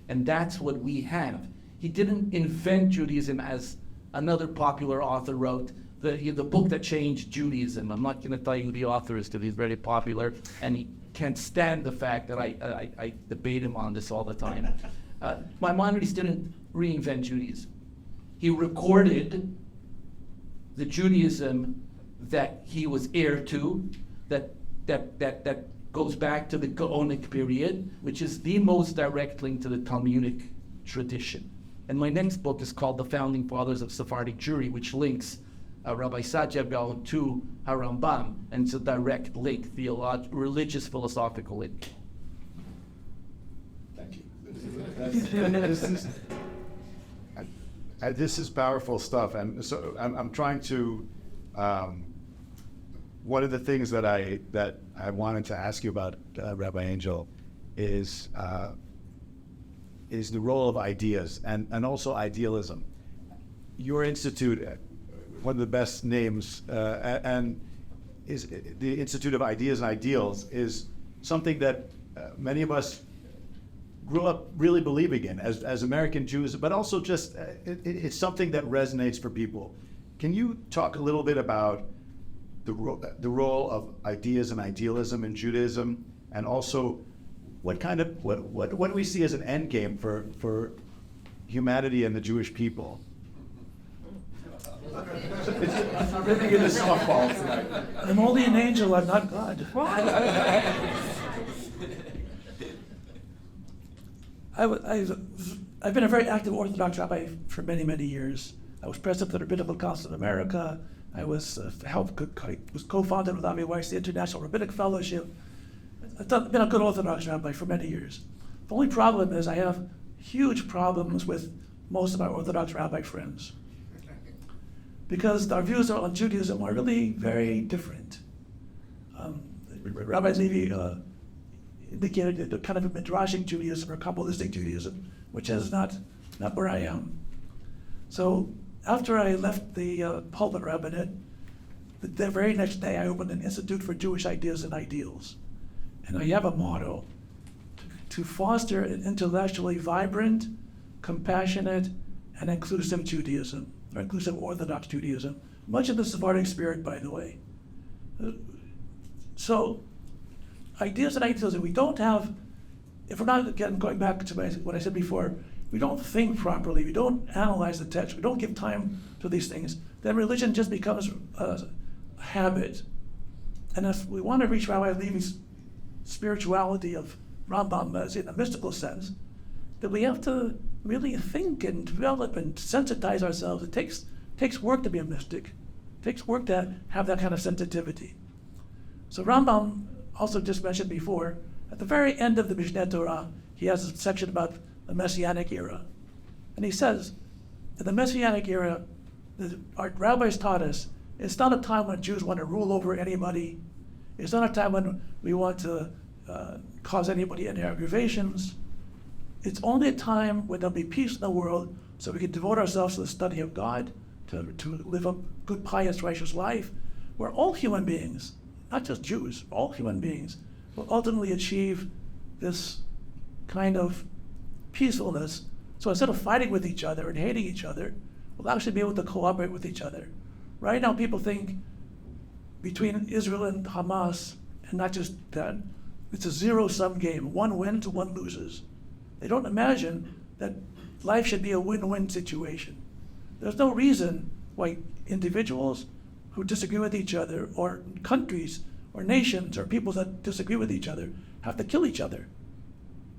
And that's what we have. He didn't invent Judaism, as another popular author wrote, the book that changed Judaism. I'm not going to tell you who the author is, because he's very popular, and he can't stand the fact that I debate him on this all the time. Maimonides didn't reinvent Judaism. He recorded the Judaism that he was heir to, that goes back to the Gaonic period, which is the most direct link to the Talmudic tradition. And my next book is called The Founding Fathers of Sephardic Jewry, which links Rabbi Sadia Gaon to HaRambam, and it's a direct link, religious, philosophical link. Thank you. This is powerful stuff, and so I'm trying to. One of the things that I wanted to ask you about, Rabbi Angel, is the role of ideas and also idealism. Your institute, one of the best names, and is the Institute of Ideas and Ideals, is something that many of us grew up really believing in as American Jews, but also just it's something that resonates for people. Can you talk a little bit about the role of ideas and idealism in Judaism, and also what do we see as an end game for humanity and the Jewish people? I'm really into softballs tonight. I'm only an angel, I'm not God. I've been a very active Orthodox rabbi for many, many years. I was president of the Rabbinical Council of America. I was co-founded with Ami Weiss, the International Rabbinic Fellowship. I've been a good Orthodox rabbi for many years. The only problem is I have huge problems with most of my Orthodox rabbi friends, because our views on Judaism are really very different. Rabbi Levy indicated the kind of a midrashic Judaism or Kabbalistic Judaism, which is not where I am. So after I left the pulpit rabbinate, the very next day I opened an Institute for Jewish Ideas and Ideals. And I have a motto: to foster an intellectually vibrant, compassionate, and inclusive Judaism, or inclusive Orthodox Judaism, much of the Sephardic spirit, by the way. So, ideas and ideals, we don't have, if we're not, again, going back to what I said before, we don't think properly, we don't analyze the text, we don't give time to these things, then religion just becomes a habit. And if we want to reach Rabbi Levy's spirituality of Rambam as in a mystical sense, then we have to really think and develop and sensitize ourselves. It takes work to be a mystic. It takes work to have that kind of sensitivity. So Rambam, also just mentioned before, at the very end of the Mishneh Torah, he has a section about the Messianic era. And he says, in the Messianic era, our rabbis taught us, it's not a time when Jews want to rule over anybody. It's not a time when we want to cause anybody any aggravations. It's only a time when there'll be peace in the world so we can devote ourselves to the study of God, to live a good, pious, righteous life, where all human beings, not just Jews, all human beings, will ultimately achieve this kind of peacefulness. So instead of fighting with each other and hating each other, we'll actually be able to cooperate with each other. Right now, people think between Israel and Hamas, and not just that, it's a zero-sum game. One wins, one loses. They don't imagine that life should be a win-win situation. There's no reason why individuals who disagree with each other, or countries, or nations, or people that disagree with each other, have to kill each other.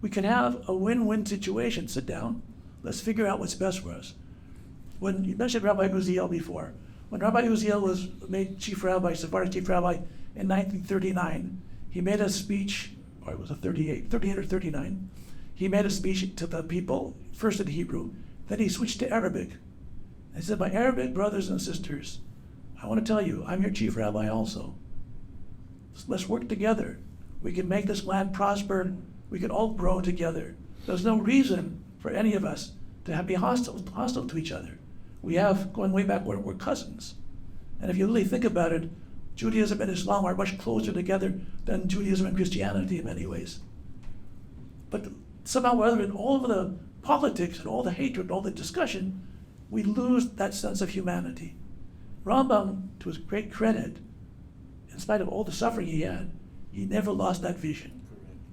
We can have a win-win situation. Sit down. Let's figure out what's best for us. When you mentioned Rabbi Uziel before, when Rabbi Uziel was made chief rabbi, Sephardic chief rabbi in 1939, he made a speech, or it was a 38 or 39. He made a speech to the people, first in Hebrew, then he switched to Arabic. He said, my Arabic brothers and sisters, I want to tell you, I'm your chief rabbi also. Let's work together. We can make this land prosper. We can all grow together. There's no reason for any of us to be hostile to each other. We have, going way back, we're cousins. And if you really think about it, Judaism and Islam are much closer together than Judaism and Christianity in many ways. But somehow or other, in all of the politics and all the hatred and all the discussion, we lose that sense of humanity. Rambam, to his great credit, in spite of all the suffering he had, he never lost that vision.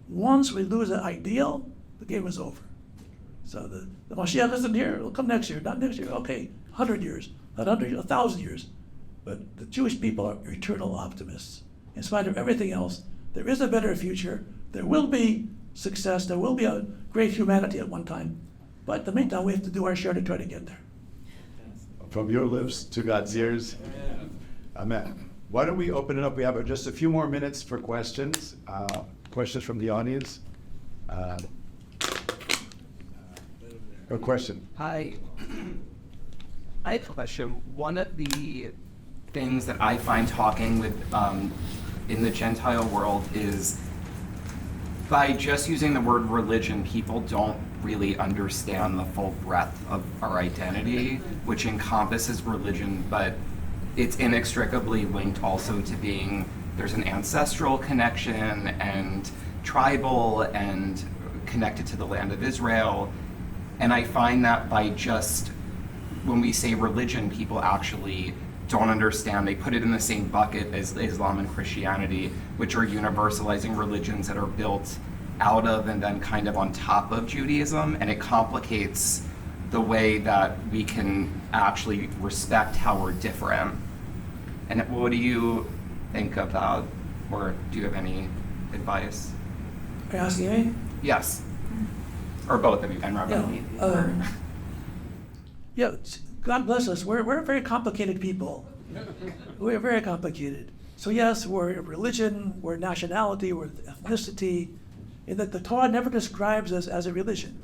Once we lose that ideal, the game is over. So the Mashiach isn't here. It'll come next year, not next year. Okay, 100 years, not 100, 1,000 years. But the Jewish people are eternal optimists. In spite of everything else, there is a better future. There will be success. There will be a great humanity at one time. But in the meantime, we have to do our share to try to get there. From your lips to God's ears. Amen. Why don't we open it up? We have just a few more minutes for questions. Questions from the audience. A question. Hi. I have a question. One of the things that I find talking with in the Gentile world is by just using the word religion, people don't really understand the full breadth of our identity, which encompasses religion, but it's inextricably linked also to being, there's an ancestral connection and tribal and connected to the land of Israel. And I find that by just, when we say religion, people actually don't understand. They put it in the same bucket as Islam and Christianity, which are universalizing religions that are built out of and then kind of on top of Judaism, and it complicates the way that we can actually respect how we're different. And what do you think about, or do you have any advice? Are you asking me? Yes. Or both of you, and Rabbi. Yeah, God bless us. We're very complicated people. We're very complicated. So yes, we're religion, we're nationality, we're ethnicity. In that the Torah never describes us as a religion.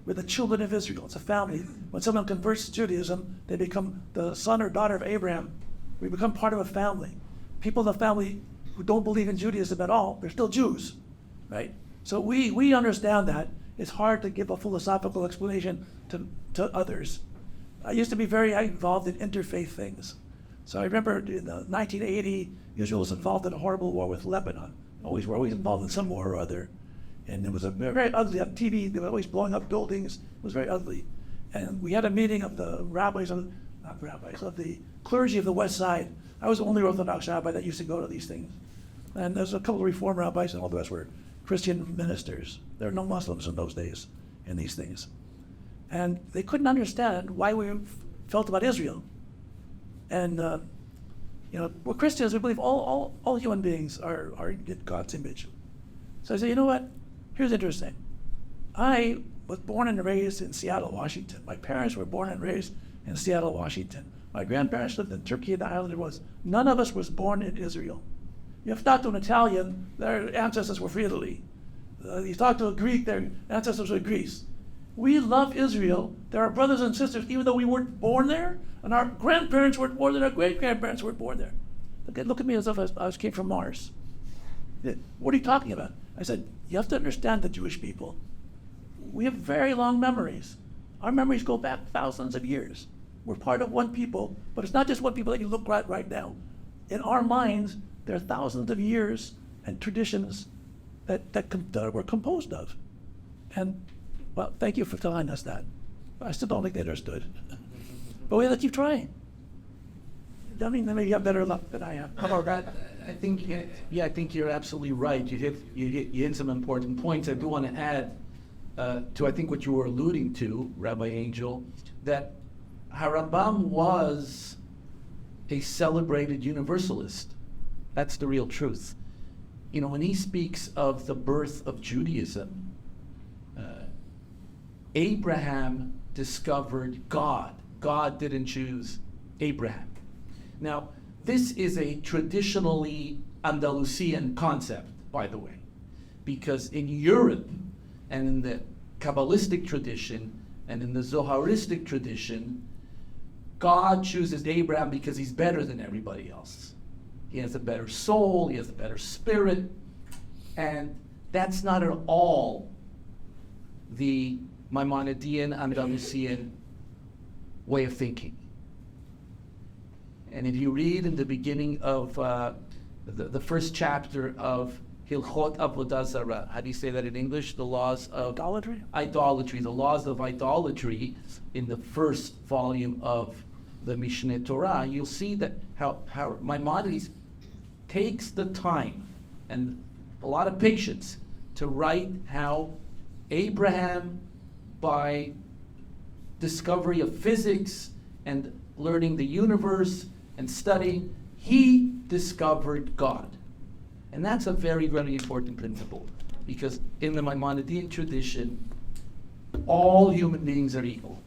We're the children of Israel. It's a family. When someone converts to Judaism, they become the son or daughter of Abraham. We become part of a family. People in the family who don't believe in Judaism at all, they're still Jews, right? So we understand that. It's hard to give a philosophical explanation to others. I used to be very involved in interfaith things. So I remember in 1980, Israel was involved in a horrible war with Lebanon. We're always involved in some war or other. And it was a very ugly, on TV, they were always blowing up buildings. It was very ugly. And we had a meeting of the of the clergy of the West Side. I was the only Orthodox rabbi that used to go to these things. And there's a couple of Reform rabbis, and all the rest were Christian ministers. There were no Muslims in those days in these things. And they couldn't understand why we felt about Israel. And we're Christians. We believe all human beings are in God's image. So I said, you know what? Here's interesting. I was born and raised in Seattle, Washington. My parents were born and raised in Seattle, Washington. My grandparents lived in Turkey, the island it was. None of us was born in Israel. You talk to an Italian, their ancestors were from Italy. You talk to a Greek, their ancestors were Greece. We love Israel. They're our brothers and sisters, even though we weren't born there, and our grandparents weren't born there, our great-grandparents weren't born there. Look at me as if I came from Mars. What are you talking about? I said, you have to understand the Jewish people. We have very long memories. Our memories go back thousands of years. We're part of one people, but it's not just one people that you look at right now. In our minds, there are thousands of years and traditions that we're composed of. And, well, thank you for telling us that. I still don't think they understood. But we have to keep trying. I mean, maybe you have better luck than I have. How about that? I think you're absolutely right. You hit some important points. I do want to add to I think what you were alluding to, Rabbi Angel, that HaRambam was a celebrated universalist. That's the real truth. When he speaks of the birth of Judaism, Abraham discovered God. God didn't choose Abraham. Now, this is a traditionally Andalusian concept, by the way, because in Europe and in the Kabbalistic tradition and in the Zoharistic tradition, God chooses Abraham because he's better than everybody else. He has a better soul, he has a better spirit, and that's not at all the Maimonidean, Andalusian way of thinking. And if you read in the beginning of the first chapter of Hilchot Avodah Zarah, how do you say that in English? The laws of Idolatry? Idolatry, the laws of idolatry in the first volume of the Mishneh Torah, you'll see that how Maimonides takes the time and a lot of patience to write how Abraham, by discovery of physics and learning the universe and studying, he discovered God. And that's a very, very important principle, because in the Maimonidean tradition, all human beings are equal.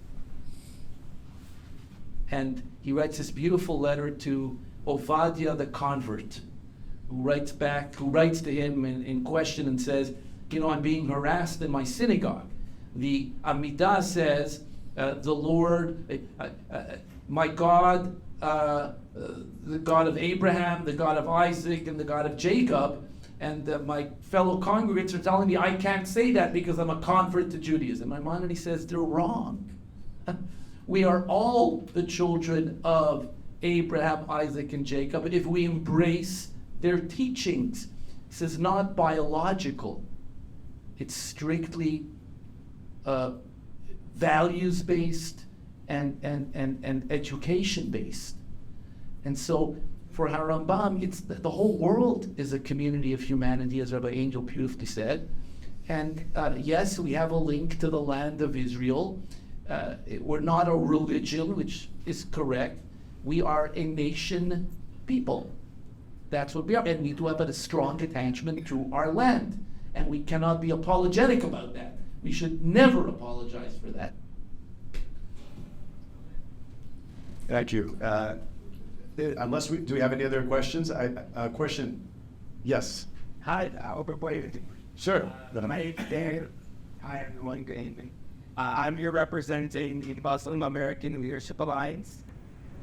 And he writes this beautiful letter to Ovadia the convert, who writes to him in question and says, I'm being harassed in my synagogue. The Amidah says, the Lord, my God, the God of Abraham, the God of Isaac, and the God of Jacob, and my fellow congregants are telling me I can't say that because I'm a convert to Judaism. Maimonides says they're wrong. We are all the children of Abraham, Isaac, and Jacob, and if we embrace their teachings, he says not biological, it's strictly values-based and education-based. And so for HaRambam, it's the whole world is a community of humanity, as Rabbi Angel beautifully said. And yes, we have a link to the land of Israel. We're not a religion, which is correct. We are a nation people. That's what we are. And we do have a strong attachment to our land. And we cannot be apologetic about that. We should never apologize for that. Thank you. Do we have any other questions? Question? Yes. Hi, Albert. Sure. My name, hi everyone, good evening. I'm here representing the Muslim American Leadership Alliance.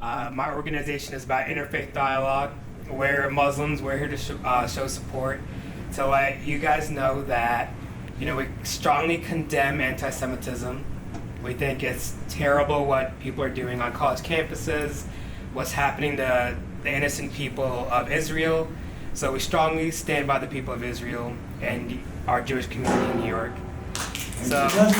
My organization is about interfaith dialogue. We're Muslims. We're here to show support, to let you guys know that, we strongly condemn anti-Semitism. We think it's terrible what people are doing on college campuses, what's happening to the innocent people of Israel. So we strongly stand by the people of Israel and our Jewish community in New York. So that's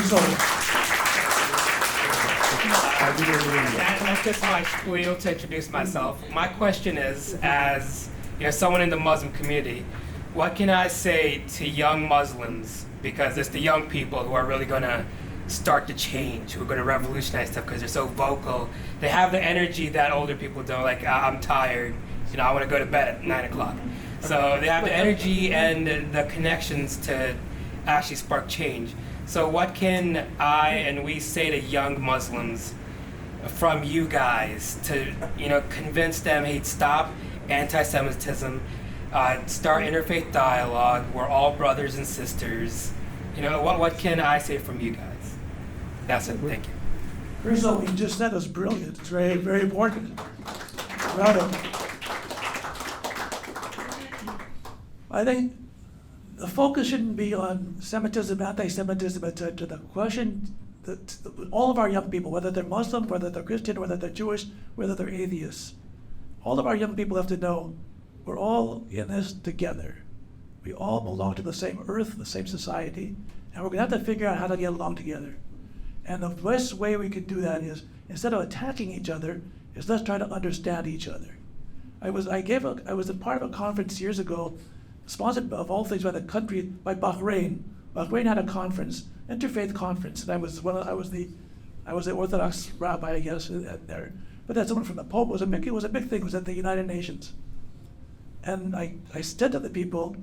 just my spiel to introduce myself. My question is, as someone in the Muslim community, what can I say to young Muslims? Because it's the young people who are really going to start to change. We're going to revolutionize stuff because they're so vocal. They have the energy that older people don't. Like, I'm tired. You know, I want to go to bed at 9 o'clock. So they have the energy and the connections to actually spark change. So what can I and we say to young Muslims from you guys to, you know, convince them, hey, stop anti-Semitism, start interfaith dialogue, we're all brothers and sisters. You know, what can I say from you guys? That's it, thank you. First of all, what you just said is brilliant. It's very, very important. Proud of it. I think the focus shouldn't be on Semitism, anti-Semitism, etc. The question that all of our young people, whether they're Muslim, whether they're Christian, whether they're Jewish, whether they're atheists, all of our young people have to know we're all in this together. We all belong to the same earth, the same society, and we're going to have to figure out how to get along together. And the best way we can do that is, instead of attacking each other, is let's try to understand each other. I was a part of a conference years ago, sponsored of all things by Bahrain. Bahrain had a conference, interfaith conference, and I was the Orthodox rabbi, I guess, there. But that's someone from the Pope. It was a big thing. It was at the United Nations. And I said to the people,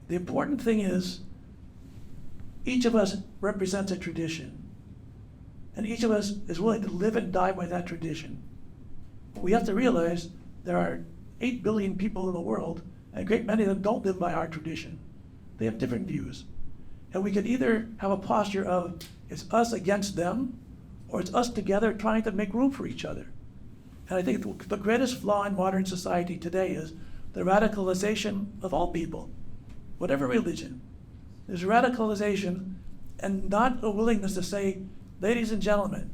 the important thing is each of us represents a tradition. And each of us is willing to live and die by that tradition. We have to realize there are 8 billion people in the world, and a great many of them don't live by our tradition. They have different views. And we could either have a posture of it's us against them, or it's us together trying to make room for each other. And I think the greatest flaw in modern society today is the radicalization of all people, whatever religion. There's radicalization and not a willingness to say, ladies and gentlemen,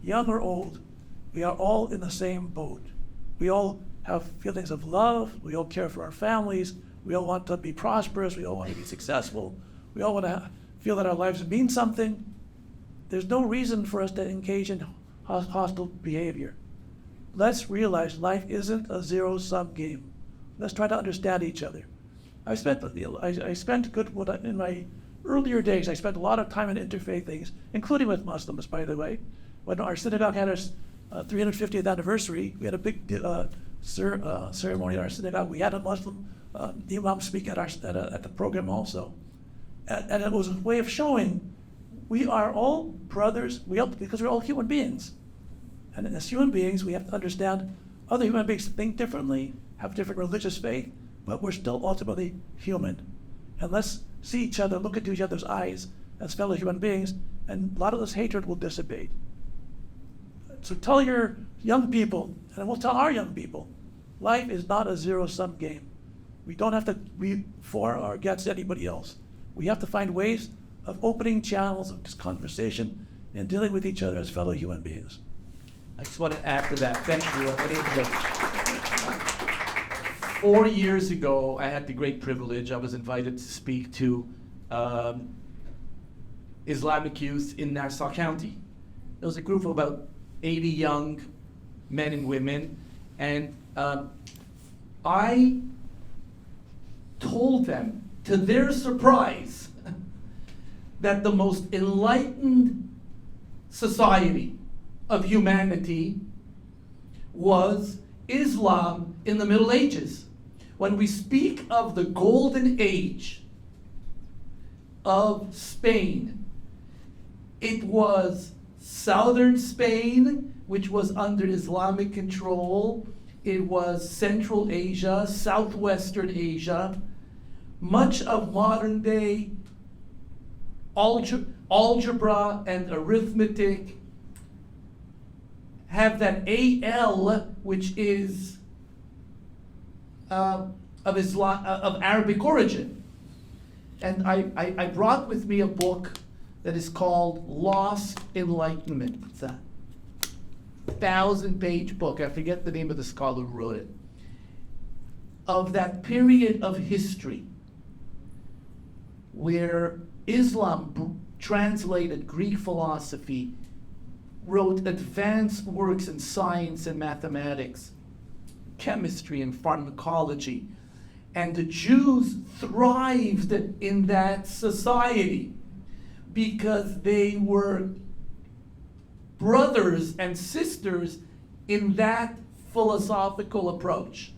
young or old, we are all in the same boat. We all have feelings of love, we all care for our families, we all want to be prosperous, we all want to be successful, we all want to feel that our lives mean something. There's no reason for us to engage in hostile behavior. Let's realize life isn't a zero-sum game. Let's try to understand each other. In my earlier days, I spent a lot of time in interfaith things, including with Muslims, by the way. When our synagogue had its 350th anniversary, we had a big ceremony at our synagogue. We had a Muslim imam speak at the program also. And it was a way of showing we are all brothers, because we're all human beings. And as human beings, we have to understand other human beings think differently, have different religious faith, but we're still ultimately human. And let's see each other, look into each other's eyes as fellow human beings, and a lot of this hatred will dissipate. So tell your young people, and we'll tell our young people, life is not a zero-sum game. We don't have to be for or against anybody else. We have to find ways of opening channels of this conversation and dealing with each other as fellow human beings. I just want to add to that. Thank you. 4 years ago, I had the great privilege. I was invited to speak to Islamic youth in Nassau County. There was a group of about 80 young men and women, and I told them, to their surprise, that the most enlightened society of humanity was Islam in the Middle Ages. When we speak of the golden age of Spain, it was southern Spain, which was under Islamic control. It was Central Asia, Southwestern Asia, much of modern day algebra and arithmetic have that AL, which is of Arabic origin. And I brought with me a book that is called Lost Enlightenment. It's a 1,000-page book. I forget the name of the scholar who wrote it. Of that period of history where Islam translated Greek philosophy, wrote advanced works in science and mathematics, chemistry and pharmacology, and the Jews thrived in that society because they were brothers and sisters in that philosophical approach.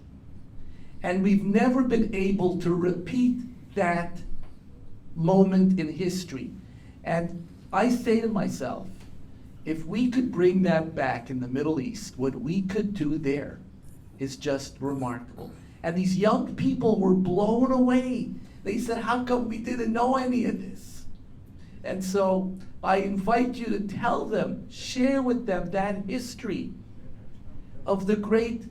And we've never been able to repeat that moment in history. And I say to myself, if we could bring that back in the Middle East, what we could do there is just remarkable. And these young people were blown away. They said, how come we didn't know any of this? And so I invite you to tell them, share with them that history of the great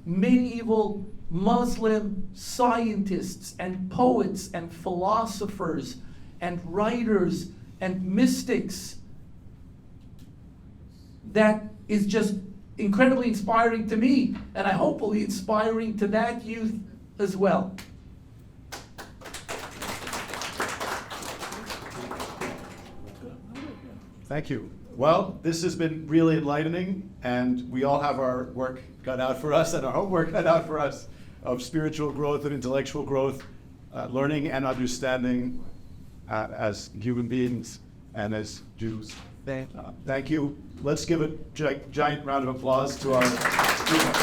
medieval Muslim scientists and poets and philosophers and writers and mystics. That is just incredibly inspiring to me, and I hope will be inspiring to that youth as well. Thank you. Well, this has been really enlightening, and we all have our work cut out for us and our homework cut out for us of spiritual growth and intellectual growth, learning and understanding as human beings and as Jews. Thank you. Let's give a giant round of applause to our students.